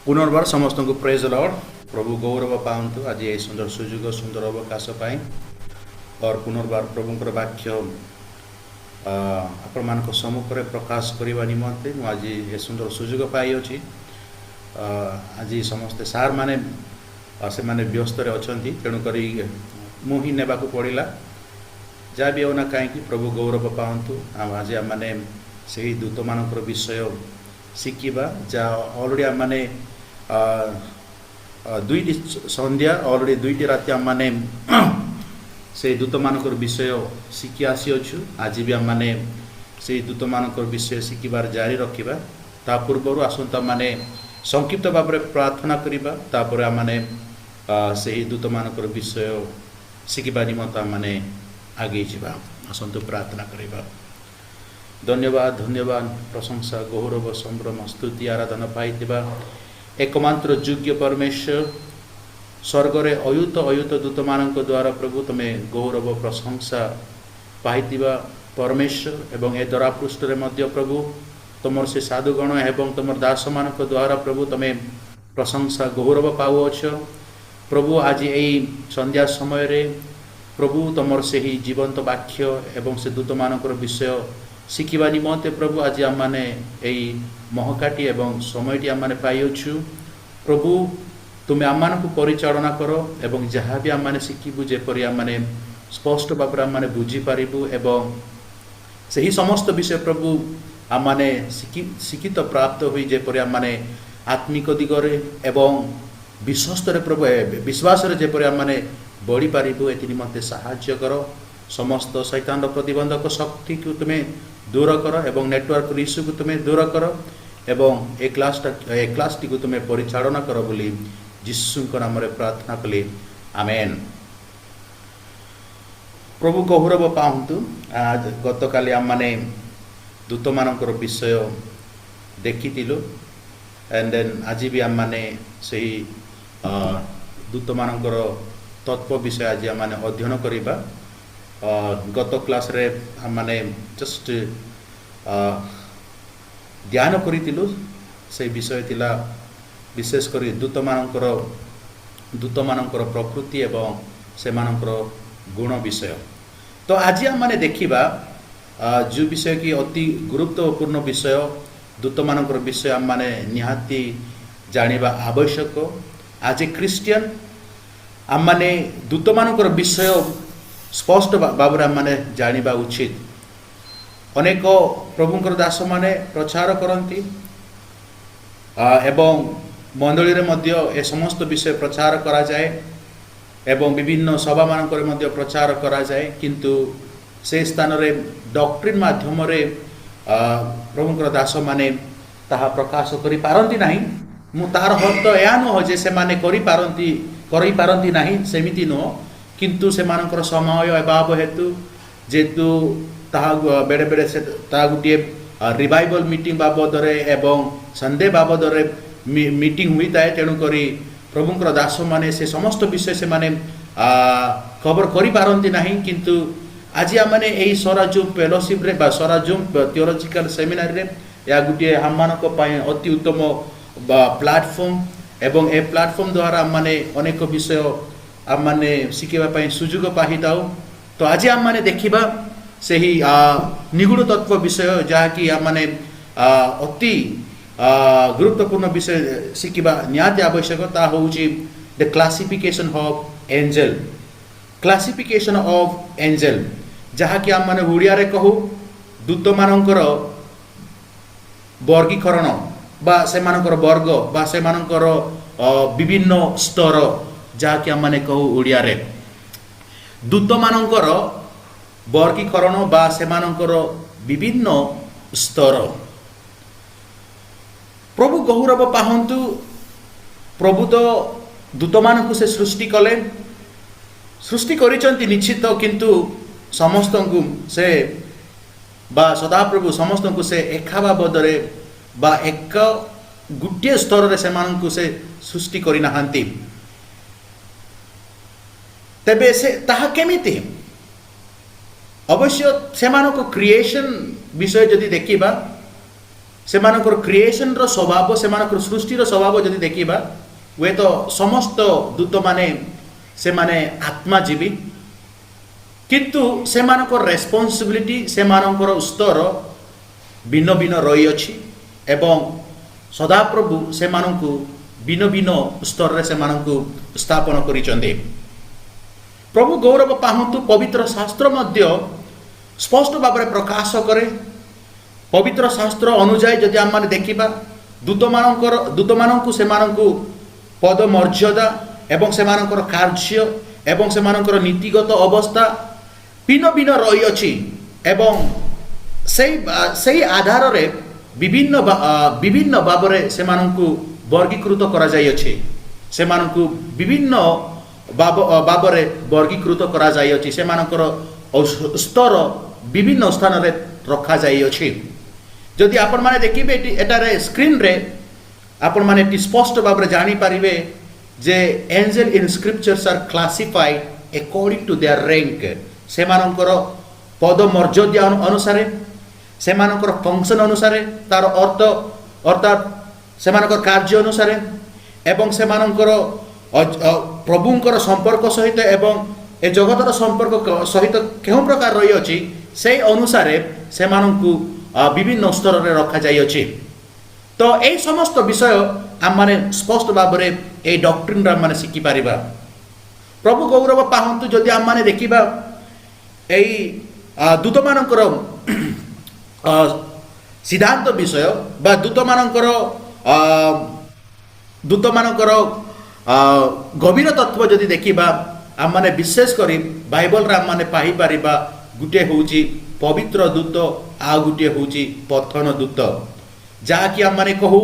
पुनर्बार समस्त को praise Lord. प्रभु गौरव पांतु आज ये सुंदर सुजोग सुंदर अवकाश पाई और पुनर्बार प्रभुंकर वाक्य आपण मान सम्मुख में प्रकाश करने निमंते आज ये सुंदर सुजोग पाई अच्छी। आज समस्ते सार माने से माने व्यस्त अच्छा तेणुक मुही ने पड़ा जहाँ भी होना कहीं प्रभु गौरव पांतु। आज मैंने से ही दूत मान विषय शिखा जहाँ अलरेडी मैंने दुईटी संध्या अलरेडी दुईटी रात मैंने से दूत मान विषय शिखी आसी अच्छु। आज भी आम मैंने से दूत मान विषय शिखार जारी रखा। ता पूर्व आसंता माने संक्षिप्त भाव में प्रार्थना करवा तापर आम मैंने से ही दूत मान विषय शिखा निमंत आम मैंने आगे जा आसतु प्रार्थना करवा। धन्यवाद धन्यवाद प्रशंसा गौरव संभ्रम स्तुति आराधना पाई एकमात्र योग्य परमेश्वर स्वर्ग रे अयुत अयुत दूत मान द्वारा प्रभु तुम्हें गौरव प्रशंसा पाई परमेश्वर एवं ए दरा पृष्ठ मध्य प्रभु तुम से साधुगण एवं तुम दास मान द्वारा प्रभु तुम्हें प्रशंसा गौरव पाऊछ। प्रभु आज यही संध्या समय रे प्रभु तुम से ही जीवंत वाक्य एवं से दूत मान विषय शिखा निमंते प्रभु आज आम मैंने यही महकाटी एवं समयटी आम मैंने पाइछु। प्रभु तुम्हें आम मान परिचालना कर एवं जहाँ भी आम मैंने शिखु जेपरी आम मैंने स्पष्ट भाव आम मैंने बुझीपारू एवं से ही समस्त विषय प्रभु आम मैंने शिक्षित प्राप्त हुई जेपरी आम मैंने आत्मिक दिगरे एवं विश्वस्तर प्रभु विश्वास जेपरी आम मैंने बढ़ी पारू ए निमंते साहाय्य कर। समस्त शैतान प्रतिबंधक शक्ति को तुम्हें दूर कर एवं नेटवर्क इश्यू को तुम्हें दूर कर एवं ए क्लास टी को तुम्हें परिचालना कर बोली यीशु नाम प्रार्थना कली आमेन। प्रभु गौरव पाहतु। आज गत काली आम माने दूत मान विषय देखी एंड देन आज भी आम माने से दूत मान तत्व विषय आज आम माने अध्ययन करवा। गत क्लास रे माने जस्ट ध्यान करूँ से विषय थिला विशेष कर दूत मान प्रकृति एवं से मानकर गुण विषय। तो आज आम माने देखिबा जो विषय की अति गुरुत्वपूर्ण विषय दूत मान विषय आम माने निहाती जानिबा आवश्यक। आज क्रिश्चियन आम माने दूत मान विषय स्पष्ट भाव माने जानिबा उचित। अनेक प्रभुंकर दास माने प्रचार करती एवं मंडली रे मध्य ए समस्त विषय प्रचार करा जाए एवं विभिन्न सभा मानकर मध्य प्रचार करा जाए किंतु से स्थान रे डॉक्ट्रिन माध्यम रे प्रभुंकर दास माने ताहा प्रकाश करि पारंती नाही। मु तार अर्थ या नुह जे से माने करि पारंती नाही सेमिति नुह किंतु से मानकर समय अभाव हेतु जेतु ताहा बेड़े बेड़े से ताहा गोटे रिवाइवल मीटिंग बाबद एवं संडे बाबद मीटिंग हुई थाए। तेणुक प्रभुंकर दास माने से समस्त विषय से माने खबर करि पारंती नाही किंतु आज आम मैंने यही सराजुम फेलोशिप रे बा सराजुम थियोलॉजिकल सेमिनारी रे या गोटे हम मानक अति उत्तम प्लेटफॉर्म एवं ए प्लेटफॉर्म द्वारा आम माने अनेक विषय आम माने शिखा सुजोग पाई थाउ। तो आज आम माने देखिबा से ही निगूढ़ तत्व विषय जहाँकि आम माने अति गुरुत्वपूर्ण विषय शिखा निहाती आवश्यक। ता होउची the classification of angel. Classification of angel जहाँकि आम माने ओडिया रे कहू दूत मानकर वर्गीकरण बा से मानकर वर्ग बा से मानकर विभिन्न स्तर जहाँकि आम माने कहू ओडिया रे दूत मानकर वर्गीकरण बा से मानकर विभिन्न स्तर। प्रभु गौरव पाहंतु। प्रभु तो दूत मानकु से सृष्टि कले सृष्टि करिसंती निश्चित किंतु समस्त को से बा सदाप्रभु समस्त को से एका बाबदरे बा एक गुटे स्तर रे से मानकु से सृष्टि करि नाहांती। तेबे से ताहा केमिति अवश्य से मानको क्रिएशन विषय जदि देखिबा ସେମାନଙ୍କର କ୍ରିଏସନର ସ୍ୱଭାବ, ସେମାନଙ୍କର ସୃଷ୍ଟିର ସ୍ୱଭାବ ଯଦି ଦେଖିବା, ହୁଏତ ସମସ୍ତ ଦୂତମାନେ ସେମାନେ ଆତ୍ମାଜୀବୀ, କିନ୍ତୁ ସେମାନଙ୍କର ରେସ୍ପନ୍ସିବିଲିଟି, ସେମାନଙ୍କର ସ୍ତର ଭିନ୍ନ ଭିନ୍ନ ରହିଅଛି ଏବଂ ସଦାପ୍ରଭୁ ସେମାନଙ୍କୁ ଭିନ୍ନ ଭିନ୍ନ ସ୍ତରରେ ସେମାନଙ୍କୁ ସ୍ଥାପନ କରିଛନ୍ତି। ପ୍ରଭୁ ଗୌରବ ପାଆନ୍ତୁ। ପବିତ୍ର ଶାସ୍ତ୍ର ମଧ୍ୟ ସ୍ପଷ୍ଟ ଭାବରେ ପ୍ରକାଶ କରେ। ପବିତ୍ର ଶାସ୍ତ୍ର ଅନୁଯାୟୀ ଯଦି ଆମମାନେ ଦେଖିବା, ଦୂତମାନଙ୍କୁ ସେମାନଙ୍କୁ ପଦ ମର୍ଯ୍ୟାଦା ଏବଂ ସେମାନଙ୍କର କାର୍ଯ୍ୟ ଏବଂ ସେମାନଙ୍କର ନୀତିଗତ ଅବସ୍ଥା ଭିନ୍ନ ଭିନ୍ନ ରହିଅଛି ଏବଂ ସେଇ ଆଧାରରେ ବିଭିନ୍ନ ଭାବରେ ସେମାନଙ୍କୁ ବର୍ଗୀକୃତ କରାଯାଇଅଛି। ସେମାନଙ୍କୁ ବିଭିନ୍ନ ଭାବରେ ବର୍ଗୀକୃତ କରାଯାଇଅଛି। ସେମାନଙ୍କର ସ୍ତର ବିଭିନ୍ନ ସ୍ଥାନରେ ରଖାଯାଇଅଛି। ଯଦି ଆପଣମାନେ ଦେଖିବେ ଏଠାରେ ସ୍କ୍ରିନ୍ରେ ଆପଣମାନେ ଏଠି ସ୍ପଷ୍ଟ ଭାବରେ ଜାଣିପାରିବେ ଯେ angel in scriptures are classified according to their rank. ସେମାନଙ୍କର ପଦ ମର୍ଯ୍ୟାଦା ଅନୁସାରେ, ସେମାନଙ୍କର ଫଙ୍କସନ୍ ଅନୁସାରେ, ତାର ଅର୍ଥ ଅର୍ଥାତ୍ ସେମାନଙ୍କର କାର୍ଯ୍ୟ ଅନୁସାରେ ଏବଂ ସେମାନଙ୍କର ପ୍ରଭୁଙ୍କର ସମ୍ପର୍କ ସହିତ ଏବଂ ଏ ଜଗତର ସମ୍ପର୍କ ସହିତ କେଉଁ ପ୍ରକାର ରହିଅଛି, ସେହି ଅନୁସାରେ ସେମାନଙ୍କୁ ବିଭିନ୍ନ ସ୍ତରରେ ରଖାଯାଇଅଛି। ତ ଏହି ସମସ୍ତ ବିଷୟ ଆମମାନେ ସ୍ପଷ୍ଟ ଭାବରେ ଏହି ଡକ୍ଟ୍ରିନ୍ରେ ଆମମାନେ ଶିଖିପାରିବା। ପ୍ରଭୁ ଗୌରବ ପାଆନ୍ତୁ। ଯଦି ଆମମାନେ ଦେଖିବା ଏହି ଦୂତମାନଙ୍କର ସିଦ୍ଧାନ୍ତ ବିଷୟ ବା ଦୂତମାନଙ୍କର ଗଭୀର ତତ୍ତ୍ୱ ଯଦି ଦେଖିବା, ଆମମାନେ ବିଶେଷ କରି ବାଇବଲରେ ଆମମାନେ ପାଇପାରିବା। ଗୋଟିଏ ହେଉଛି ପବିତ୍ର ଦୂତ, ଆଉ ଗୋଟିଏ ହେଉଛି ପଥନ ଦୂତ, ଯାହାକି ଆମମାନେ କହୁ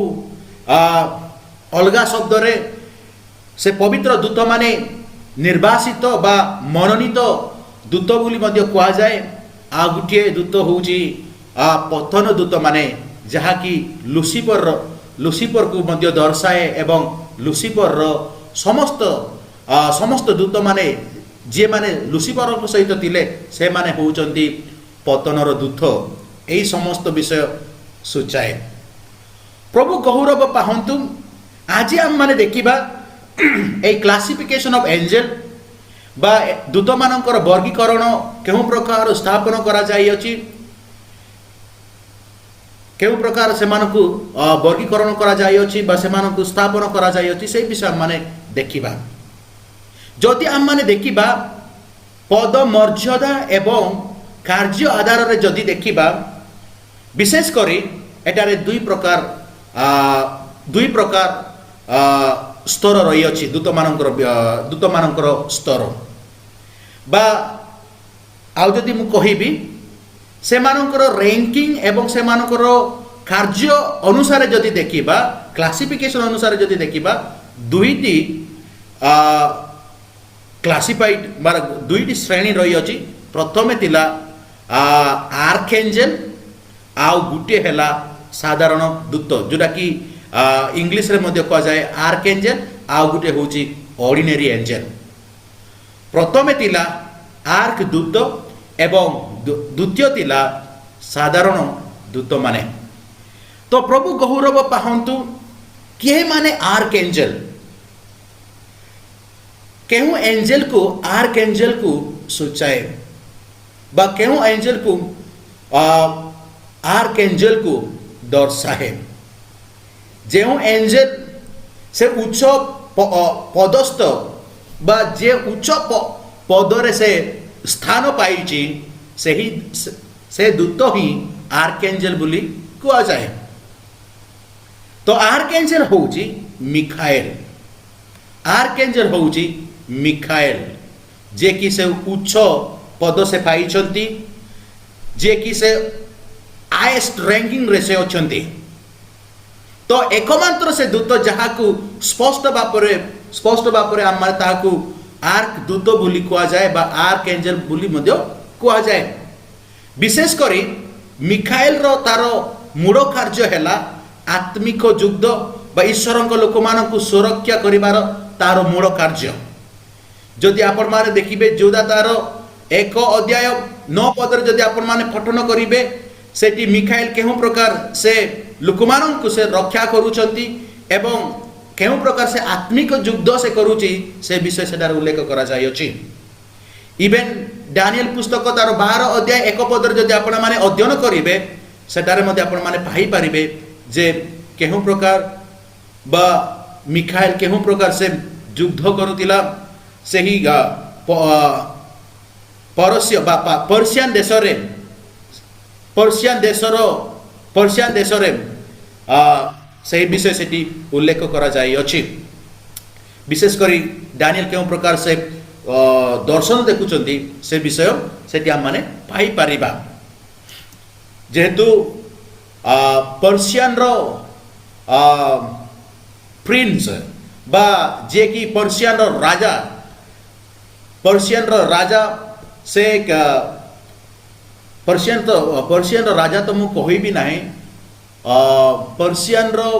ଅଲଗା ଶବ୍ଦରେ ସେ ପବିତ୍ର ଦୂତମାନେ ନିର୍ବାସିତ ବା ମନୋନୀତ ଦୂତ ବୋଲି ମଧ୍ୟ କୁହାଯାଏ। ଆଉ ଗୋଟିଏ ଦୂତ ହେଉଛି ପଥନ ଦୂତମାନେ, ଯାହାକି ଲୁସିଫରକୁ ମଧ୍ୟ ଦର୍ଶାଏ ଏବଂ ଲୁସିଫରର ସମସ୍ତ ଦୂତମାନେ ଯିଏମାନେ ଲୁସିଫରଙ୍କ ସହିତ ଥିଲେ ସେମାନେ ହେଉଛନ୍ତି ପତନର ଦୂତ। ଏହି ସମସ୍ତ ବିଷୟ ସୂଚାଏ। ପ୍ରଭୁ ଗୌରବ ପାଆନ୍ତୁ। ଆଜି ଆମମାନେ ଦେଖିବା ଏହି କ୍ଲାସିଫିକେସନ୍ ଅଫ୍ ଏଞ୍ଜେଲ ବା ଦୂତମାନଙ୍କର ବର୍ଗୀକରଣ କେଉଁ ପ୍ରକାର ସ୍ଥାପନ କରାଯାଇଅଛି, କେଉଁ ପ୍ରକାର ସେମାନଙ୍କୁ ବର୍ଗୀକରଣ କରାଯାଇଅଛି ବା ସେମାନଙ୍କୁ ସ୍ଥାପନ କରାଯାଇଅଛି, ସେହି ବିଷୟ ଆମମାନେ ଦେଖିବା। ଯଦି ଆମମାନେ ଦେଖିବା ପଦ ମର୍ଯ୍ୟାଦା ଏବଂ କାର୍ଯ୍ୟ ଆଧାରରେ ଯଦି ଦେଖିବା, ବିଶେଷ କରି ଏଠାରେ ଦୁଇ ପ୍ରକାର ସ୍ତର ରହିଅଛି ଦୂତମାନଙ୍କର ସ୍ତର। ବା ଆଉ ଯଦି ମୁଁ କହିବି ସେମାନଙ୍କର ର୍ୟାଙ୍କିଂ ଏବଂ ସେମାନଙ୍କର କାର୍ଯ୍ୟ ଅନୁସାରେ ଯଦି ଦେଖିବା, କ୍ଲାସିଫିକେସନ୍ ଅନୁସାରେ ଯଦି ଦେଖିବା, ଦୁଇଟି କ୍ଲାସିଫାଇଡ୍ ବା ଦୁଇଟି ଶ୍ରେଣୀ ରହିଅଛି। ପ୍ରଥମେ ଥିଲା ଆର୍କ ଏଞ୍ଜେଲ, ଆଉ ଗୋଟିଏ ହେଲା ସାଧାରଣ ଦୂତ, ଯେଉଁଟାକି ଇଂଲିଶରେ ମଧ୍ୟ କୁହାଯାଏ ଆର୍କ ଏଞ୍ଜେଲ, ଆଉ ଗୋଟିଏ ହେଉଛି ଅର୍ଡିନାରୀ ଏଞ୍ଜେଲ। ପ୍ରଥମେ ଥିଲା ଆର୍କ ଦୂତ ଏବଂ ଦ୍ୱିତୀୟ ଥିଲା ସାଧାରଣ ଦୂତମାନେ। ତ ପ୍ରଭୁ ଗୌରବ ପାଆନ୍ତୁ। କିଏ ମାନେ ଆର୍କ ଏଞ୍ଜେଲ? କେଉଁ ଏଞ୍ଜେଲକୁ ଆର୍କ ଏଞ୍ଜେଲକୁ ସୂଚାଏ ବା କେଉଁ ଏଞ୍ଜେଲକୁ ଆର୍କ ଏଞ୍ଜେଲକୁ ଦର୍ଶାଏ? ଯେଉଁ ଏଞ୍ଜେଲ ସେ ଉଚ୍ଚ ପଦସ୍ଥ ବା ଯେ ଉଚ୍ଚ ପଦରେ ସେ ସ୍ଥାନ ପାଇଛି, ସେ ଦୂତ ହିଁ ଆର୍କ ଏଞ୍ଜେଲ ବୋଲି କୁହାଯାଏ। ତ ଆର୍କ ଏଞ୍ଜେଲ ହେଉଛି ମିଖାଏଲ। ଆର୍କ ଏଞ୍ଜେଲ ହେଉଛି ମିଖାଏଲ, ଯିଏକି ସେ ଉଚ୍ଚ ପଦ ସେ ପାଇଛନ୍ତି, ଯିଏକି ସେ ହାଏଷ୍ଟ ର୍ୟାଙ୍କିଂରେ ସେ ଅଛନ୍ତି। ତ ଏକମାତ୍ର ସେ ଦୂତ ଯାହାକୁ ସ୍ପଷ୍ଟ ଭାବରେ ଆମେ ତାହାକୁ ଆର୍କ ଦୂତ ବୋଲି କୁହାଯାଏ ବା ଆର୍କ ଏଞ୍ଜେଲ ବୋଲି ମଧ୍ୟ କୁହାଯାଏ। ବିଶେଷ କରି ମିଖାଏଲର ତାର ମୂଳ କାର୍ଯ୍ୟ ହେଲା ଆତ୍ମିକ ଯୁଦ୍ଧ ବା ଈଶ୍ୱରଙ୍କ ଲୋକମାନଙ୍କୁ ସୁରକ୍ଷା କରିବାର ତାର ମୂଳ କାର୍ଯ୍ୟ। ଯଦି ଆପଣମାନେ ଦେଖିବେ ଯୋଦ୍ଧା ତାର 1 ଅଧ୍ୟାୟ 9 ପଦରେ ଯଦି ଆପଣମାନେ ପଠନ କରିବେ, ସେଠି ମିଖାଏଲ କେଉଁ ପ୍ରକାର ସେ लोक माननकु से रक्षा करूछंती एवं केउ प्रकार से आत्मिक युद्ध से करूची से विषय सेटार उल्लेख करा जाय अछि। इवेन दानिएल पुस्तक तार 12 अध्याय 1 पदर जदि आपण माने अध्ययन करिवे सेटारे मध्ये आपण माने पाई परिबे जे केहु प्रकार बा मिखाएल केहु प्रकार से युद्ध करुतिला सेही परस्य बा पर्शियन देशरे सही विषय सेठी उल्लेख करा जाय अछि। विशेष करी दानिएल केउ प्रकार से दर्शन देखुचंती से विषय सेठी हम माने पाई परिबा जेहेतु पर्शियन रो प्रिंस बा जे कि पर्शियन रो राजा से पर्शियन रो राजा तो मु कहि भी नाही पर्शियन रो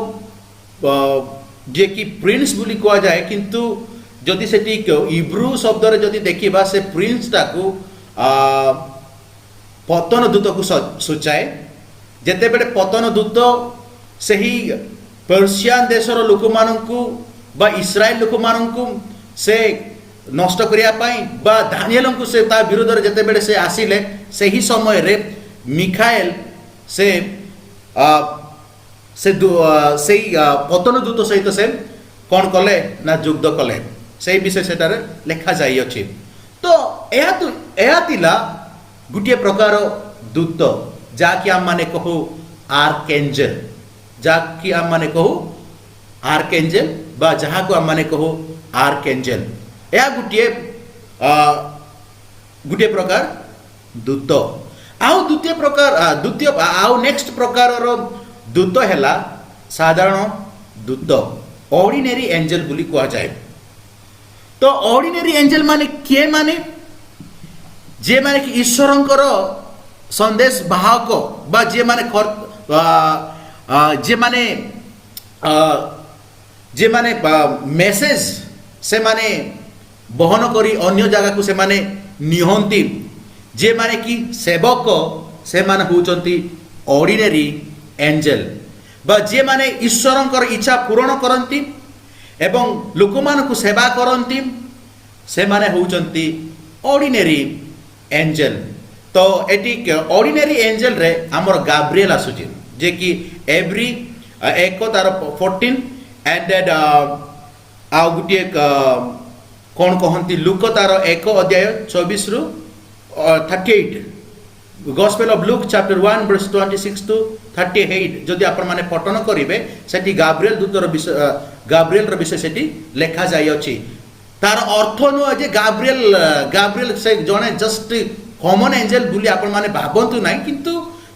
जे कि प्रिंस बोली कहा जाए किंतु जदि सेठी इब्रू शब्द रे जदि देखिबा से प्रिंस टाकू पतन दूत को सूचाए जेते बेले पतन दूत सही पर्शियन देशर लोक माननकु बा इस्राएल लोक माननकु से नष्ट करिया पाई बा दानिएलंकु से ता विरोध रे जेते बेले से आसीले सही समय रे मिखाएल से पतन दूत सहित से कौन कले ना युद्ध कले से विषय सेटारे लेखा जाई अछि। तो एहा तिला गुटिए प्रकार दूत जाकि आम माने कहू आर्कएंजल जाकि आम माने कहू आर्कएंजल बा जहा को आम माने कहू आर्कएंजल एहा गुटिए प्रकार दूत आउ द्वितीय प्रकार द्वितीय आउ नेक्स्ट प्रकार रो दूत हैला साधारण दूत ऑर्डिनरी एंजल बोली कहा जाए। तो ऑर्डिनरी एंजल माने किए माने जे माने कि ईश्वरंकर संदेश वाहक बा जे माने मेसेज से माने बहन करी अन्य जगह को से माने निहंती जे माने कि सेवक से माने होचंती ऑर्डिनरी एंजल बा जे माने ईश्वरंकर इच्छा पूर्ण करंती एवं लोक मानकु सेवा करंती से माने होचंती ऑर्डिनरी एंजल। तो एटी ऑर्डिनरी एंजल रे हमर गाब्रिएल आसुची जे कि एवरी एक तार 14 एंड देन आ गुटिए कोन कहंती लुक तार 1 अध्याय 24 रु 38 gospel of Luke chapter 1 verse 26 to 38 जदि आपण माने पठन करिवे सेठी गाब्रिएल दूतर विषय गाब्रिएल र विषय सेठी लेखा जाय अछि। तार अर्थ नु जे गाब्रिएल से जने जस्ट कॉमन एंजल बुली आपण माने भाबंतु नाही किंतु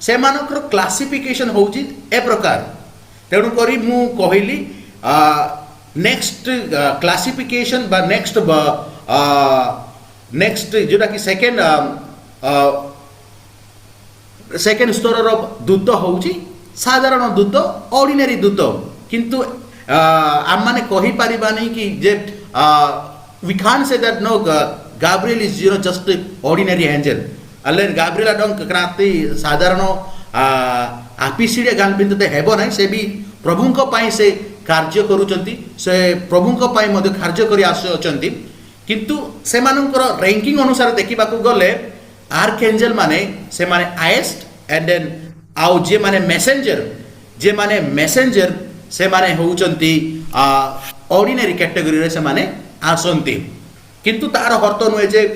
से मानकर क्लासिफिकेशन होउची ए प्रकार तेणु करी मु कहिली नेक्स्ट क्लासिफिकेशन बा नेक्स्ट जोटा कि सेकेंड स्तर रो दूत होउची साधारण दूत ऑर्डिनरी दूत किंतु आम माने कहि परिबा नहीं कि जे we can't say that no Gabriel is just ordinary angel अले गाब्रिएल डंक क्रांति साधारण आपिसिडे गान बिंदते हेबो नाही से भी प्रभुंक पाई से कार्य करूचंती से प्रभुंक पाई मध्ये कार्य करी आसुचंती किंतु से मानकर रैंकिंग अनुसार देखिबा को गले आर्कएंजल माने से माने हाईएस्ट एंड देन आउ जे माने मेसेंजर से माने होउचंती ऑर्डिनरी कैटेगरी रे से माने आसंती किंतु तार अर्थ नुहे जे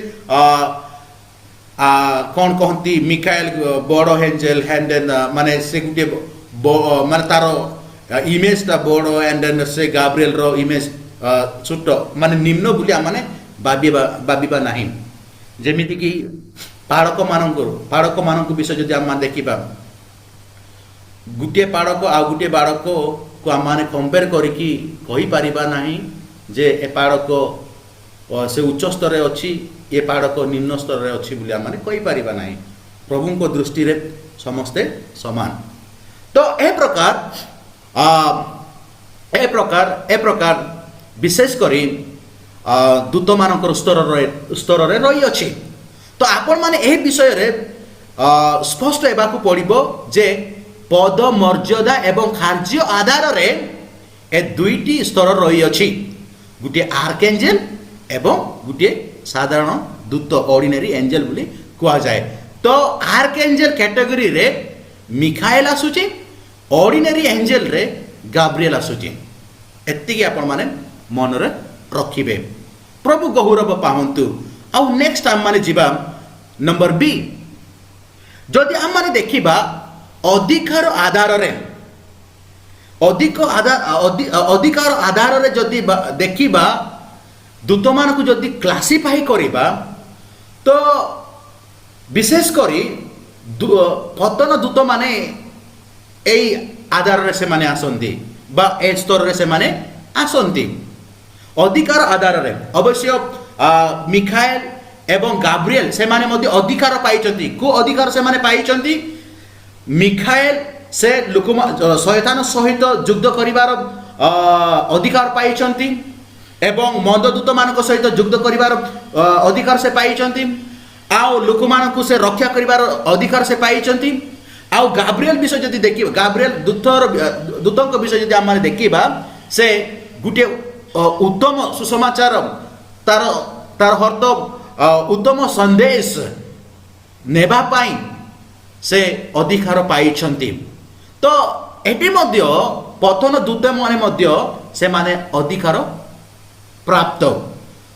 कौन कहती मिखाएल बड़ एंजल एंड देन माने से गुटे माने तार इमेज ता बड़ एंड देन से गाब्रिएल रो इमेज छोट माने निम्न बुली माने बाबिबा नाही जेमिति कि पाड़क मानक विषय जदि आम देखिबा गुटे पाड़क आ गुटे बाड़क को आम माने कंपेयर करिकी कहि परिबा नाही जे ए पाड़क से उच्च स्तर रे अछि ए पाड़क निम्न स्तर रे अछि बुली आम माने कहि परिबा नाही प्रभु को दृष्टि रे समस्ते समान। तो ए प्रकार विशेष करी दूत मानकर स्तर रे रही अछि। तो आपण माने ए विषय रे स्पष्ट हेबाकू पड़िबो जे पद मर्यादा एवं कार्य आधार रे ए दुईटी स्तर रही अछि गोटे आर्कएंजेल एवं गोटे साधारण दूत ऑर्डिनरी एंजेल बोली कुआ जाए तो आर्कएंजेल कैटेगरी रे मिखाएल आसुची ऑर्डिनरी एंजेल रे गाब्रिएल आसुची एतिकी आपण माने मन रे रखिबे प्रभु गौरव पाहंतु आ नेक्स्ट हम माने जीवा नंबर बी जदि हम माने देखिबा अधिकार आधार रे अधिकार आधार रे जदि देखिबा दूत मान को जदि क्लासिफाई करिबा तो विशेष करी पतन दूत माने एई आधार रे से माने आसंती बा ए स्तर रे से माने आसंती अधिकार आधार रे अवश्य मिखाएल एवं गाब्रिएल से माने मध्ये अधिकार पाइचंती को अधिकार से माने पाइचंती मिखाएल से लोक शैतान सहित युद्ध करिवार अधिकार पाइचंती एवं मददूत मानक सहित युद्ध करिवार अधिकार से पाइचंती आउ लोक मानक से रक्षा करिवार अधिकार से पाइचंती आउ गाब्रिएल विषय जदि देखिबा गाब्रिएल दूतक विषय जदि हम देखिबा से गुटे उत्तम सुसमाचार तार तार अर्थ उत्तम संदेश नेबा पाई से अधिकार पाइछंती तो एटी मध्य पतन दूत माने मध्य से माने अधिकार प्राप्त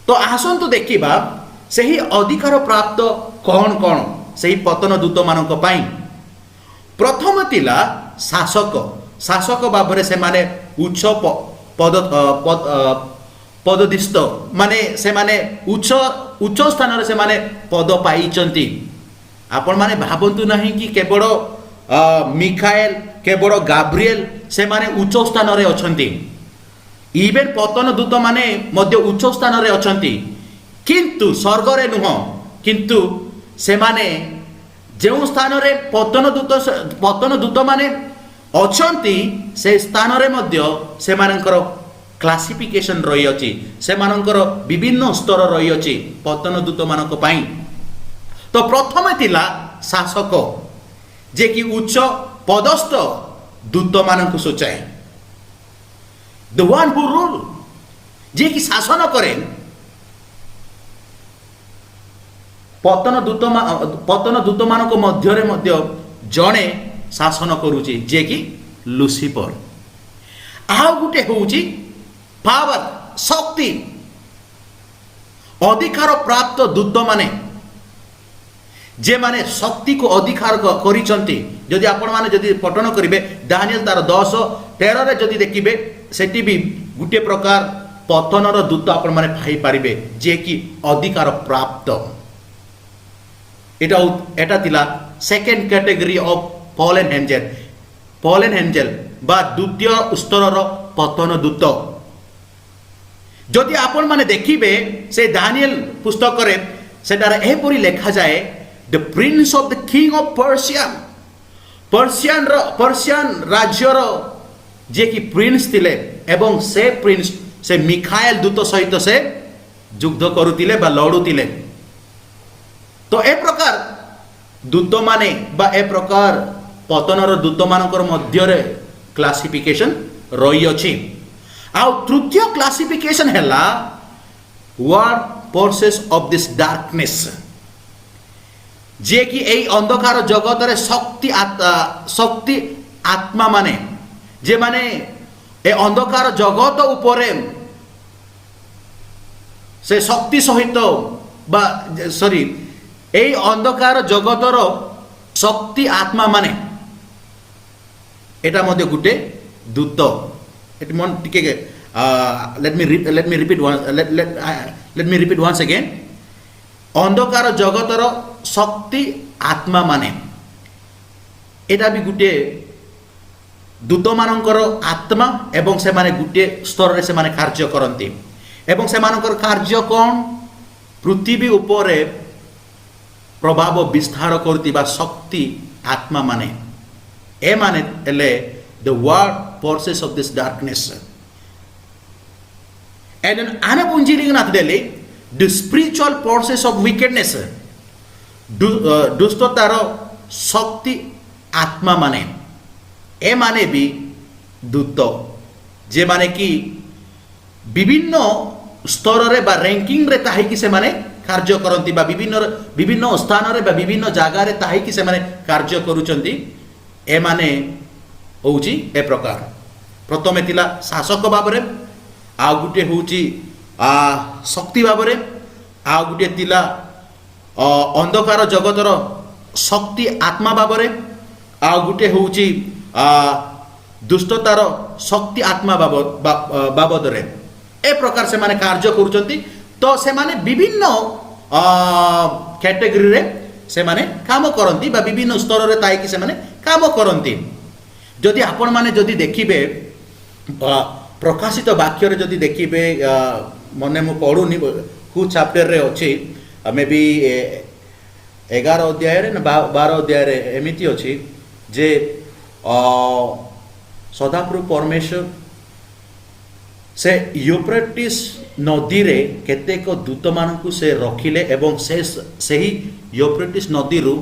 तो आसंतु देखिबा सही अधिकार प्राप्त कौन कौन सही पतन दूत मानक पाई प्रथम तिला शासक शासक भाବରେ ସେମାନେ उच्च पद पददिष्ट माने से माने उच्च उच्च स्थान रे से माने पद पाइचंती आपण माने भाबंतु नहीं कि केवल मिखाएल केवल गाब्रिएल से माने उच्च स्थान रे अछंती इवेन पतन दूत माने मध्य उच्च स्थान रे अछंती किंतु स्वर्ग रे नुह किंतु से माने जो स्थान रे पतन दूत माने अछंती से स्थान रे मध्य से मानकर क्लासिफिकेशन रही अछि से मानकर विभिन्न स्तर रही अछि पतन दूत मानक पाई तो प्रथम तिला शासक जे कि उच्च पदस्थ दूत मानक सोचाए द वन हु रूल जे कि शासन करे पतन दूत मानक मध्य रे मध्य जणे शासन करूची जे कि लुसिफर आ गुटे होउची पावर शक्ति अधिकार प्राप्त दूत माने जे माने शक्ति को अधिकार करिसंती जदि आपण माने जदि पठन करिवे दानिएल तार 10:13 रे जदि देखिबे सेठी भी गुटे प्रकार पतनर दूत आपण माने पाई पारिबे जे कि अधिकार प्राप्त एटा तिला second category of fallen angel बा द्वितीय स्तरर पतन दूत जदि आपण माने देखिबे से दानिएल पुस्तक रे सेटार एपरि लेखा जाए the Prince of the king of Persian राज्यर जे कि प्रिंस थिले एवं से प्रिंस से मिखाएल दूत सहित से युद्ध करुतिले बा लड़ुतिले तो ए प्रकार दूत माने बा ए प्रकार पतनर दूत मानकर मध्य रे क्लासिफिकेशन रही अछि आ तृतीय क्लासिफिकेशन हैला world forces of this darkness जे कि एई अंधकार जगत रे शक्ति आत्मा माने जे माने ए अंधकार जगत उपरे से शक्ति सहित बा सॉरी एई अंधकार जगतर शक्ति आत्मा माने एटा मध्ये गुटे दूत एट मन टिके let me repeat once again अंधकार जगतर शक्ति आत्मा माने एटा भी गुटे दूत मानकर आत्मा एवं से माने गुटे स्तर रे से माने कार्य करंती एवं से मानकर कार्य कोन पृथ्वी ऊपर प्रभाव विस्तार करतिबा शक्ति आत्मा माने ए माने एले the word forces of this darkness and an anapunjiri nath dele the spiritual forces of wickedness दुष्टतार शक्ति आत्मा माने ए माने भी दूत जे माने कि विभिन्न स्तर रे बा रैंकिंग रे ताही कि से माने कार्य करंती बा विभिन्न विभिन्न स्थान रे बा विभिन्न जागा रे ताही कि से माने कार्य करूचंती ए माने होउची ए प्रकार प्रथमे तिला शासक बाबरे आ गुटे होउची शक्ति बाबरे आ गुटे तिला अंधकार जगतर शक्ति आत्मा बाबरे आ गुटे होउची दुष्टतार शक्ति आत्मा बाबद रे ए प्रकार से माने कार्य करूचंती तो से माने विभिन्न कैटेगरी रे से माने काम करंती बा विभिन्न स्तर रे ताई कि से माने काम करंती जदि आपण माने जदि देखिबे प्रकाशित वाक्य रे जदि देखिबे मने मु पढुनी कु चैप्टर रे अछि मे बी 11 अध्याय रे ना 12 अध्याय रे एमिति अछि जे सदाप्रभु परमेश्वर से यूफ्रेटिस नदी रे केतेक दूत मानकु से रखिले एवं से ही यूफ्रेटिस नदी रु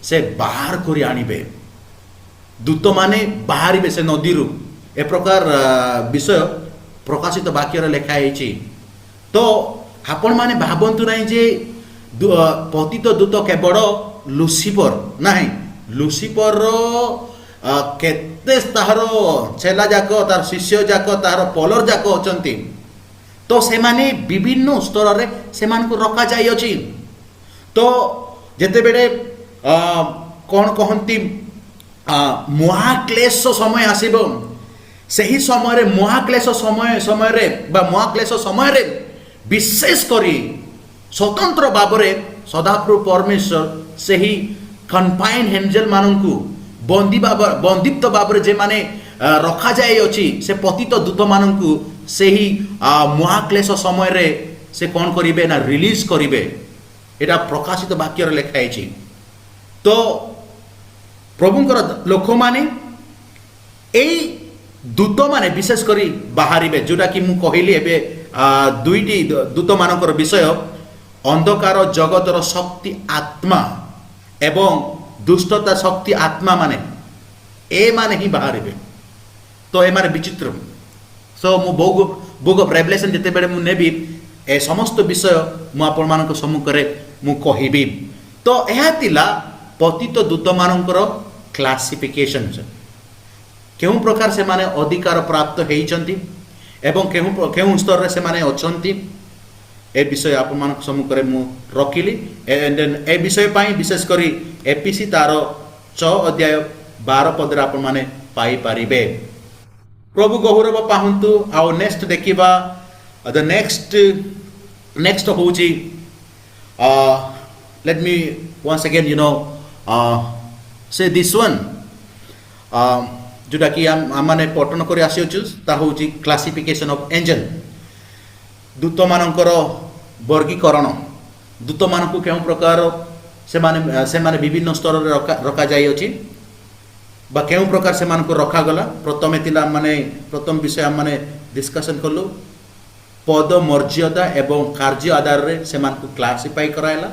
से बाहर करी आनिबे दूत माने बाहरिबे से नदी रु ए प्रकार विषय प्रकाशित वाक्य रे लिखा हेछि तो आपण माने भाबंतु नाही जे पतित दूत केवल लुसिफर नाही लुसिफर रो केते तार चेला जाक तार शिष्य जाक तार पलर जाक अछंती तो से माने विभिन्न स्तर रे से मान को रखा जाई अछि तो जेते बेडे कोन कहंती महाक्लेश समय आसीबो सही समय रे महाक्लेश समय रे बा महाक्लेश समय रे विशेष करी स्वतंत्र बाबरे सदाप्रभु परमेश्वर सही कन्फाइन एंजल माननकु बंदित्व बाबरे जे माने रखा जाए अछि से पतित दूत माननकु सही महाक्लेश समय रे से कौन करिवे ना रिलीज करिवे एटा प्रकाशित वाक्य रे लिखा हेछि तो प्रभुंकर लोक माने एई दूत माने विशेष करी बाहरिबे जोटा कि मु कहिली एबे दुईटी दूत मानकर विषय अंधकार जगतर शक्ति आत्मा एवं दुष्टता शक्ति आत्मा माने ए माने ही बाहरिबे तो ए माने विचित्र सो मु बुक ऑफ रेवलेशन जते बेले मु नेबी ए समस्त विषय मु आपण मानक सम्मुख रे मु कहिबी तो एहा तिला पतित दूत मानकर क्लासिफिकेशन केउ प्रकार से माने अधिकार प्राप्त हेइचंती एवं केउ स्तर रे से माने अछंती ए विषय आपण मानक सम्मुख रे मु रखिली एंड देन ए विषय पाई विशेष करी एपीसी तार 6 अध्याय 12 पद रे आपण माने पाई पारिबे प्रभु गौरव पाहंतु आउ नेक्स्ट देखिबा द नेक्स्ट होची let me once again say this one जोटा कि आमाने पठन करी आसियोछु ता होची क्लासिफिकेशन ऑफ एंजल दूत मानकर वर्गीकरण दूत मानकु केउ प्रकार से माने विभिन्न स्तर रे रखा जाई अछि बा केउ प्रकार से मानकु रखा गला प्रथमे तिला माने प्रथम विषय माने डिस्कशन करलो पद मर्यादा एवं कार्य आधार रे से मानकु क्लासिफाई करायला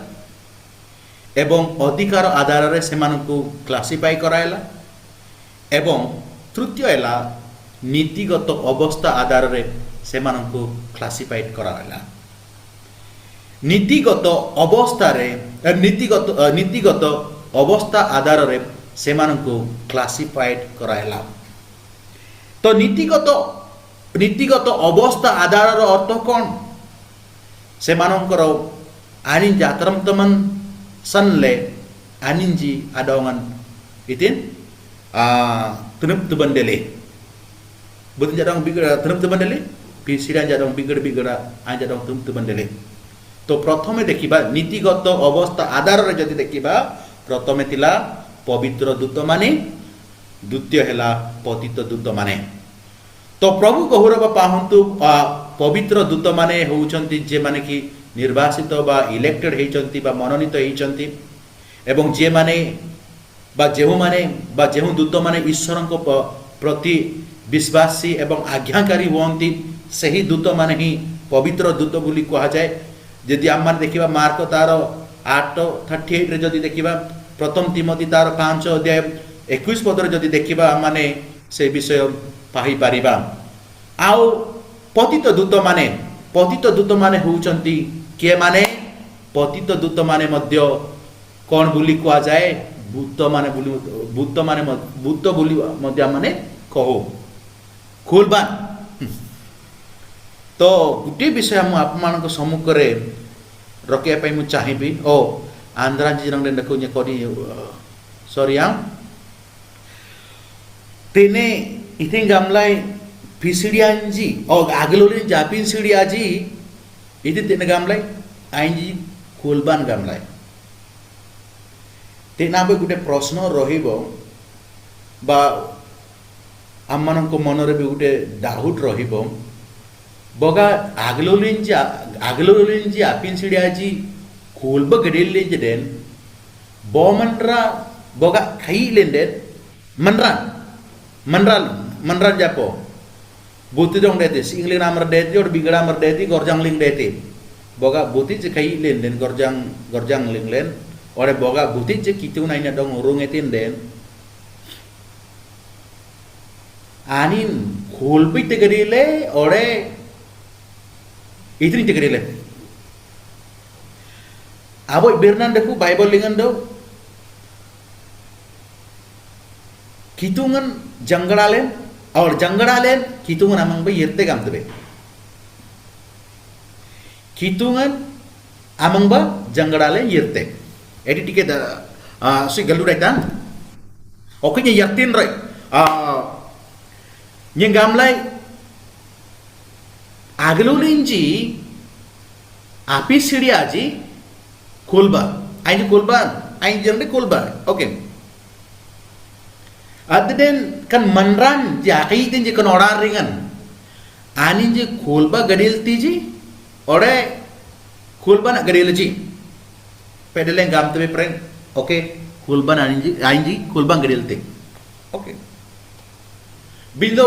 एवं अधिकार आधार रे से मानकु क्लासिफाई करायला एवं तृतीय हैला नीतिगत अवस्था आधार रे से मानकु क्लासिफाइड करायला नीतिगत अवस्था रे नीतिगत अवस्था आधार रे से मानकु क्लासिफाइड करायला तो नीतिगत अवस्था आधार रो अर्थ कोन से मानकर आनी जातरम तमन सनले आनिंजी आदोंगन इतिन तुनुप तुबंडेले बुद्ध जadong बिगड़ा तुनुप तुबंडेले पिसिरा जadong बिगड़ा आ जadong तुनुप तुबंडेले तो प्रथमे देखिबा नीतिगत अवस्था आधार रे जदि देखिबा प्रथमे तिला पवित्र दूत माने द्वितीय हैला पतित दूत माने तो प्रभु गौरव पाहंतु पवित्र दूत माने होउचंती जे माने कि निर्वासित बा इलेक्टेड हेइचंती बा मनोनीत हेइचंती एवं जे माने बा जेहु दूत माने ईश्वरक प्रति विश्वासी एवं आज्ञाकारी होंती सही दूत माने ही पवित्र दूत बोली कहा जाए यदि आम माने देखिबा मार्क तार 8:38 रे जदि देखिबा प्रथम तिमोथी तार 5 अध्याय 21 पद रे जदि देखिबा माने से विषय पाहि पारिबा आउ पतित दूत माने होउचंती के माने पतित दूत माने मध्य कौन बोली कहा जाए भूत बोली मध्य माने कहो खोलबान तो गोटे विषय मु आप सम्मुख रखा मु चाहिए ओ आंध्रा जी रंग देखो करी सॉरी तेने इथे गामलाय फिसिडियांजी और आगलोली जापिन सिडियाजी इथे तेने गामलाय आईजी खोलबान गामलाय तेना बे गुटे प्रश्न रहिबो बा आममानक मनरे बे गुटे डाउट रहिबो बगा आगलोलिंजी आपिन सिडियाजी खोलबा गडेले जदेन बोमनरा बगा खाई लेंदेन मनरान जापो बुति dong dete singling namar dete or bigara mar dete gorjang ling dete boga buti je kai len den gorjang ling len ore boga buti je kitu naina dong urung etin den anin khulbi te garile ore itri te garile aboy bernan deku bible lingan do kitungan janggalalen और जंगड़ालेन कितुंगन amang ba yerte gamtebe कितुंगन amang ba jangड़ालेन yerte edi tike da si galu raitan oke nya yertin rai nyeng gamlai aglulinji api sidiaji kulba ain jengde kulba oke Adden kan manran jakai tin je kan orar ringan anin je khulba gadil tiji ore khulba na gadil ji pedelen gam tebe preng oke khulba anin ji khulba gadil te oke bindo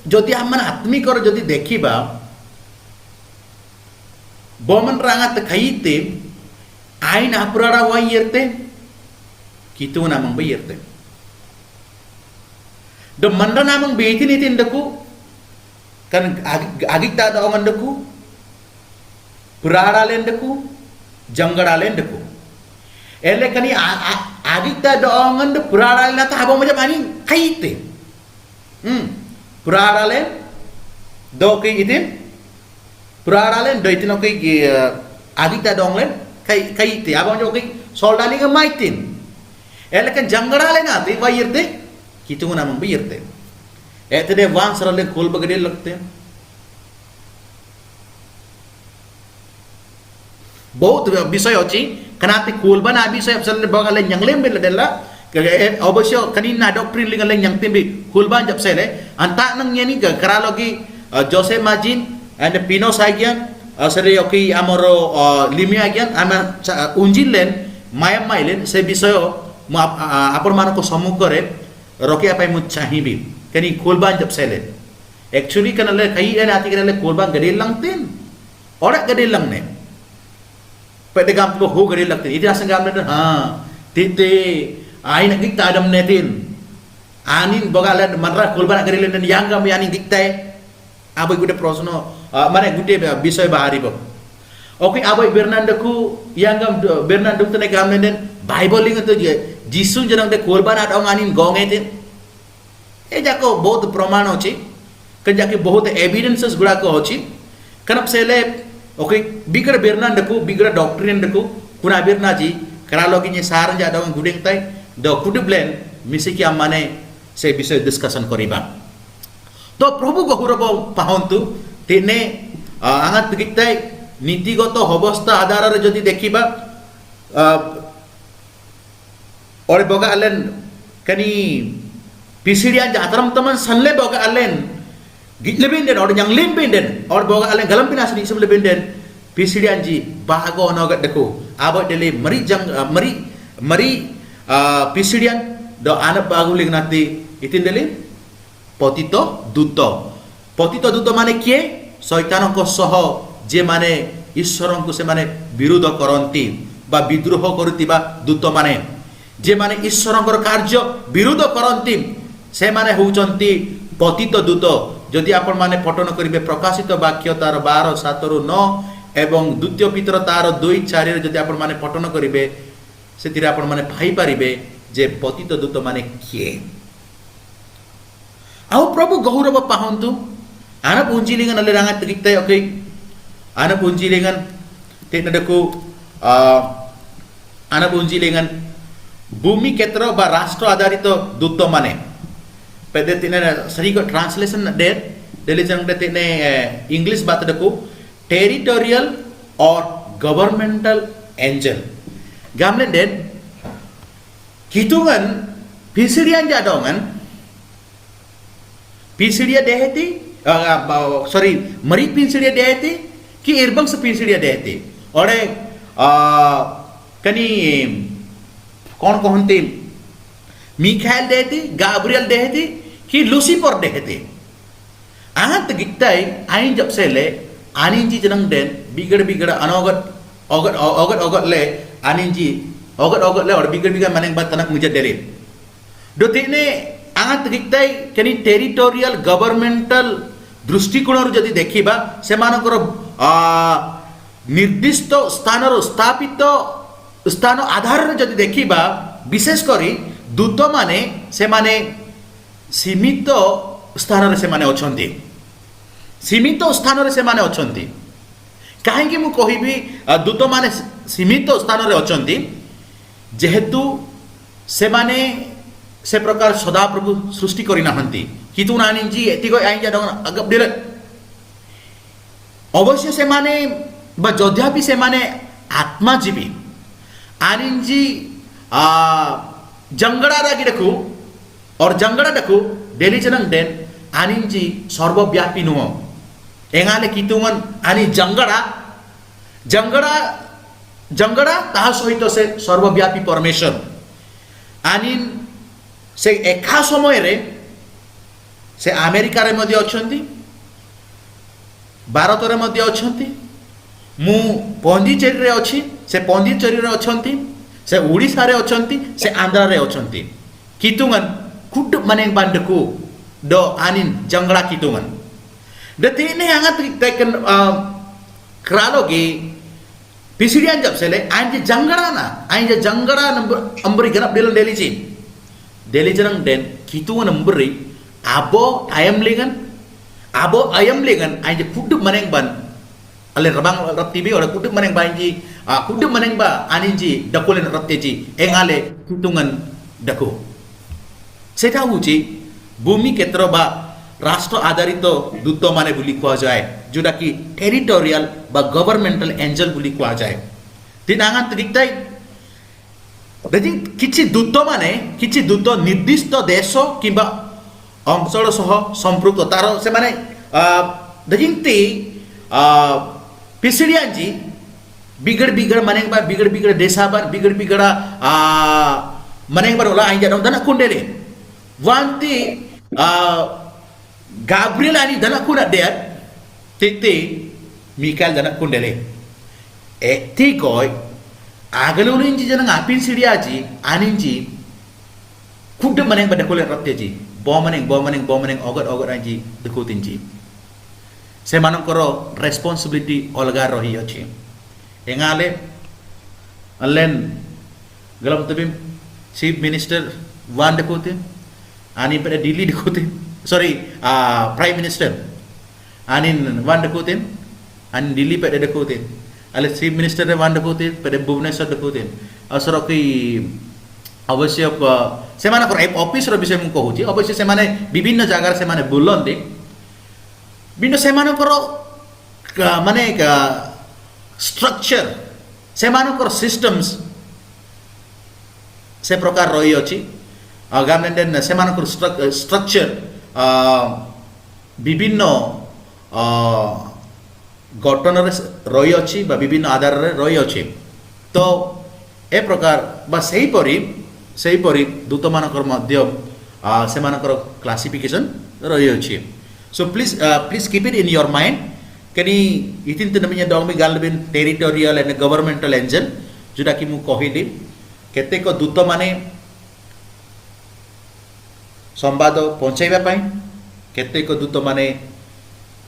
jodi amman atmi kor jodi dekhiba boman rangat khaite ain apurara wa yerte kitu namang ba yerte do mandra namang beitin itin deku kan agik ta da ongan deku purara len deku jangara len deku ele kani agik ta da ongan de purara len ta abo macam ani kaite purara len do ke itin purara len do itin oke agik ta dong len kaite abo macam oke soldali ga maitin ele kan jangara len ate wa yirte कितु नाम भी यरते ऐतने वां सरले खोल बगड़े लगते हैं बहुत विषय होची कनाते खोल बना विषय सरले बगले यंगले में लदला अवश्य कनी ना डॉक्ट्रिन लिंगले यंगते भी खोल बन जब सेले अंता नंग यानी करालोगी जोसे माजिन एंड पिनो सागियन सरे ओके आमरो लिमिया गियन आमा उंजिलेन मायम माइलेन से विषय आपण मानको सम्मुख करे रोके apa mu chahibi kani kolban jab sele actually kanale kai ene ati kanale kolban gadil langtin ora gadil langne pede gam to ho gadil langtin iti asang gam ne ha tite ain gik tadam netin anin bogalan manra kolban gadil len yang gam yani diktai abai gude prosno mane gude bishoy bahari bo oke abai bernandaku yang gam bernanduk tene gam nen bible ling to जिसु जनक दे कोरबान आट अंगानिन गोंगे थे ए जाको बहुत प्रमाण होची क जाके बहुत evidences गुडा को होची कनप सेले ओके बिगर बेरना डकु बिगर डॉक्ट्रिन डकु कुना बेरना जी करालोगी ने सारन जा दंग गुडिंग ताई द कुड ब्लेन मिसे की माने से विषय डिस्कशन करिबा तो प्रभु गहुरब पाहंतु तेने आंगात गिताई नीतिगत अवस्था आधार रे जदी देखिबा और बोगा अलेन कनी पिसिडिया जातरम तमन सनले बोगा अलेन गितले बिंदन और yang lim binden और बोगा अलेन गलम पिना सनी सबले बिंden पिसिडिया जी बागो नगत देखो आबो डेले मरी पिसिडिया दो आना बागु लिगनाती इतिन डेले पतितो दूत माने किए शैतान को सह जे माने ईश्वर को से माने विरोध करंती बा विद्रोह करतिबा दूत माने जे माने ईश्वर कार्य विरोध करती से माने होउचंती पतित दूत जदि आपण माने पठन करिवे प्रकाशित वाक्य तार 12:7 ରୁ 9 एवं द्वितीय पितर तार 2:4 रे जदि आपण माने पठन करिवे सेतिरे आपण माने भाई पारिबे जे पतित दूत माने किए आउ प्रभु गौरव पाहंतु आना पुंजिलिंगन ले रांगा तगितय ओके आना पुंजिलिंगन तेनडको आना पुंजिलिंगन भूमि क्षेत्र बा राष्ट्र आधारित दूत माने पेदे तिने सही को ट्रांसलेशन दे डेलीजन दे तिने इंग्लिश बात डको टेरिटोरियल और गवर्नमेंटल एंजल गामले दे कितुंगन पिसिडियान जादोंगन पिसिडिया देहती सॉरी मरी पिसिडिया देहती कि इरबंग से पिसिडिया देहती ओडे कनी कौन कहते मिखाइल देहती गाब्रियल देहती कि लूसीफर देहती आहत गिक्ताई आइन जब से ले आनिंजी जनंग देन बिगड़ अनोगत ओगत ले आनिंजी ओगत ले और बिगड़ माने बात तनक मुझे डेली दोते ने आहत गिक्ताई कनी टेरिटोरियल गवर्नमेंटल दृष्टिकोण जदि देखिबा से मानकर निर्दिष्ट स्थान स्थापित स्थान आधार जदि देखिबा विशेष करी दूत माने से माने सीमित स्थान रे से माने अछंती सीमित स्थान रे से माने अछंती काहे कि मु कहिबी दूत माने सीमित स्थान रे अछंती जेहेतु से माने से प्रकार सदा प्रभु सृष्टि करि नाहंती कितु नानिजी एतिको आइ जा अगब दिले अवश्य से माने बा जद्यापि से माने आत्माजीवी आनिंजी जंगड़ा रागी देखू और जंगड़ा देखू डेली जनंग देन आनिंजी सर्वव्यापी नुह एंगाले कितुंगन आनी जंगड़ा ताहा सहित से सर्वव्यापी परमेश्वर आनिन से एका समय रे से अमेरिका रे मध्ये अछंती भारत रे मध्ये अछंती मु पौंडीचेरी रे अछि से पौंडीचेरी रे अछंती से ओडिसा रे अछंती से आंध्र रे अछंती कितुंगन कुड माने बांडकु दो आनिन जंगड़ा कितुंगन दतीने अंगत तकन क्रालोगी पिसिडियान जब से ले आंजे जंगड़ा ना आंजे जंगड़ा नंबर अंबरी गरब डेली जनंग देन कितुंगन अंबरी आबो ayam लेगन आंजे कुड माने ban ale rabang raptibi ora kudu maneng banji kudu maneng ba aninji dakulen rapteji engale kutungan dako सेटा होची भूमि क्षेत्र बा राष्ट्र आधारित दूत माने बुली कुआ जाए जोटा कि टेरिटोरियल बा गवर्नमेंटल एंजल बुली कुआ जाए तिनांगा तरिकताई देखि किछि दूत निर्दिष्ट देश किबा अंचल सह संपृक्त तार से माने देखिंती पिसिडियाजी बिगड़ माने बा बिगड़ देशाबार बिगड़ा माने बार ओला आइ जादों दना कुंडेले वांती Gabriel ani dana kuna der tete Mikael dana kundele eti goy agalulin ji jana ngapin sidiaji aninji kude maneng pada kule rapteji bomaneng ogot aji dekutinji semanangkoro responsibility olga rohi achi engale allen galam tabim chief minister wan dekute ani pada Delhi dekute sorry prime minister anin wan dekute an Delhi pada dekute ale chief minister wan dekute pada Bhubaneswar dekute asro ki अवश्य से office विषय मुझे कहूँ अवश्य से विभिन्न जगार से बुलंदी बिना से माने स्ट्रक्चर से सिस्टम्स से प्रकार रही अच्छी गवर्नमेंट से स्ट्रक्चर विभिन्न गठन रही अच्छी विभिन्न आधार रही अच्छी तो ए प्रकार बा सही परी दूत मानकर मध्य से मानकर क्लासिफिकेशन रही अच्छी so please keep it in your mind कनी इतिन तनमिया डॉग में गालबिन टेरिटोरियल एंड गवर्नमेंटल एंजल जोटा कि मु कहिली केतेक दूत माने संवाद पहुँचाइबा पई केतेक दूत माने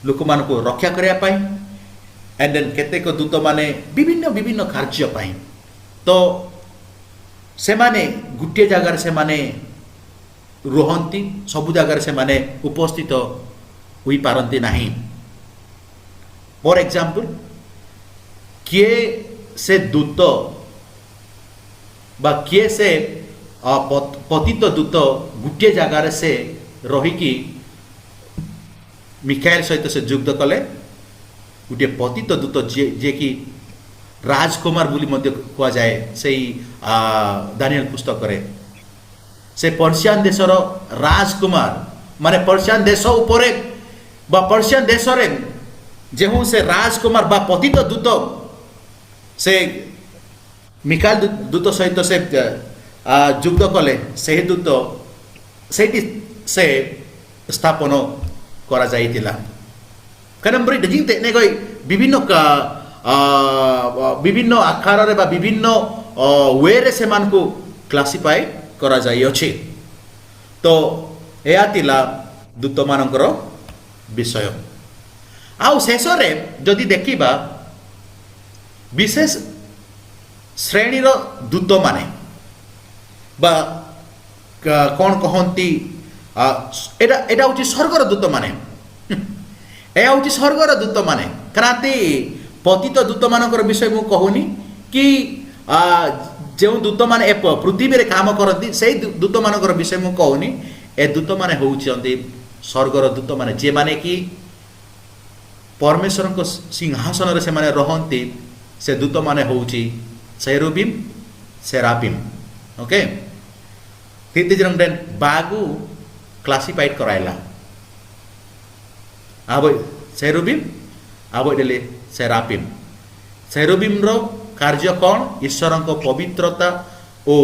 लोक मानको रक्षा करिया पई एंड देन केतेक दूत माने विभिन्न विभिन्न कार्य पई तो से माने गुटे जगार से माने रुहंती सबु जगार से माने उपस्थित हुई पारंती नहीं फॉर एग्जांपल किए से दूत बा किए से पतित दूत गुटे जगार से रहीकि मिखाएल सहित से युद्ध कले गोटे पतित दूत जे कि राजकुमार बोली मध्य कुआ जाए से दानिएल पुस्तक रे से पर्शियान देशर राजकुमार माने पर्शियान देश उपरे बा पर्शियान देश रे जेहू से राजकुमार बा पतित दूत से मिखाएल दूत सहित से युद्ध कले से दूत से स्थापन करा जाइतिला कनम्बरी जिंते ने गई विभिन्न विभिन्न आकार रे बा विभिन्न वे रे से मान को क्लासिफाई करा जाई अछि तो एया तिला दूत मानकर विषय आउ शेष रे जदि देखिबा विशेष श्रेणी रो दूत माने बा कौन कहंती एटा एटा होची स्वर्गर दूत माने एया होची स्वर्गर दूत माने क्रांति पतित दूत मानकर विषय मु कहूनी कि जो दूत माने पृथ्वी रे काम करती से दूत मानकर विषय मु कहूनी ए दूत माने होउचंती स्वर्गर दूत माने जे माने कि परमेश्वर को सिंहासन रे से माने रहंती से दूत माने होउची सेरुबिम सेरापिम ओके तीन जन देन बागु क्लासिफाइड करायला अब सेरुबिम अब डेले सेरापिम सेरुबिम रो कार्य कौन ईश्वर को पवित्रता ओ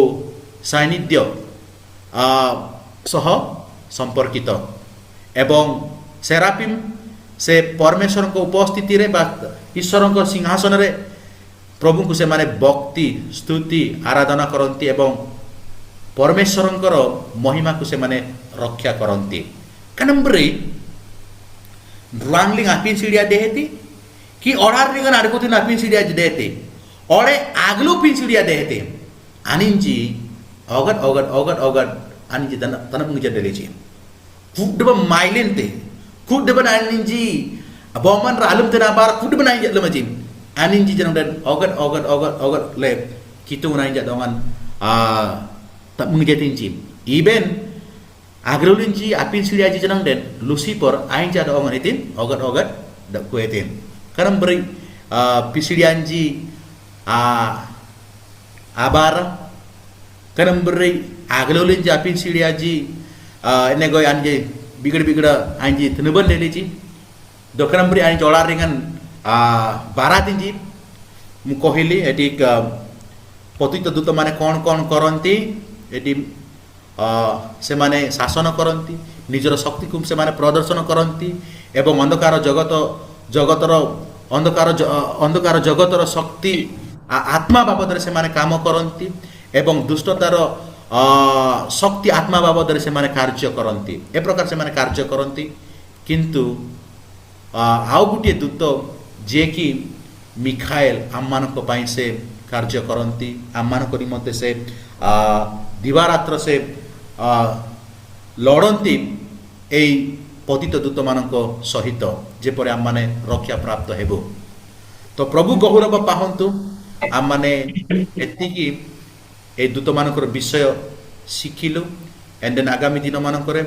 सान्निध्य सह संपर्कित एवं सेरापिम से परमेश्वर को उपस्थिति रे ईश्वर को सिंहासन रे प्रभु को से माने भक्ति स्तुति आराधना करती एवं परमेश्वर महिमा को से माने रक्षा करती कनम्बरी ड्रांगलिंग आपिन सीढ़िया देहती कि ओढ़ार रिगन अड़कुती आपिन सीढ़िया देहती ओढ़े आगलू पिन सीढ़िया देहती आनिंजी औगट औगट औगट औगट आनिंजी तना मुंगे डेलेची कुडब माइलेन ते कुडब आनिंजी बमन रालुम तना बार कुडब नाइ जत लमजी आनिंजी जनम dan औगट औगट औगट औगट ले कितु नाइ जत दोंgan tak mengejatinci iben agrulinci apin siliaji jenang den Lucifer aing jada oman itin ogat ogat dak kuetin karena beri pisilianji abar karena beri agrulinci apin siliaji ene goy anje bigada anji teneban lelici do karena beri anji jolar dengan baratinji mukohili edik पतित दूत माने कौन कौन करती eighty से माने शासन करती निजर शक्ति को से माने प्रदर्शन करती एवं अंधकार जगत जगतर अंधकार जगतर शक्ति आत्मा बाबद से माने काम करती एवं दुष्टतार शक्ति आत्मा बाबद से माने कार्य करती ए प्रकार से माने कार्य करती किंतु आउ गोटे दूत जे कि मिखाएल आम मानक पई से कार्य करती आम मानक निमंते से दिवारात्र से लड़ती एई पतित दूत मानक सहित जेपरि आम माने रक्षा प्राप्त हेबो तो प्रभु गौरव पाहंतु आम माने एतिकी ए दूत मानकर विषय शिखिलु एंड देन आगामी दिन मानकरे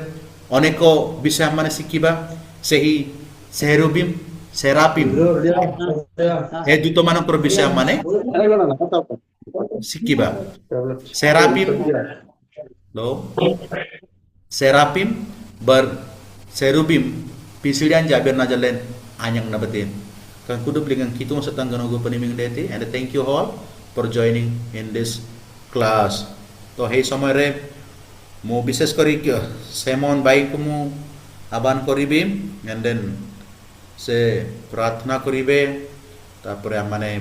अनेक विषय आम माने शिखिबा सेही सेरुबिम सेरापिम ए दूत मानकर विषय माने शिखिबा सेरापिम लो सेरापिम बर सेरुबिम पिसिडिan jaber na jalen anyang na batin kan kudu blingan kitong sa tanggan go paniming deti and thank you all for joining in this class to hey samay re mo bises kari Simon भाई को मु आह्वान करिबे and then से प्रार्थना करिबे तापरे हमने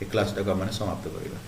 ए class टाको हमने समाप्त करिबा।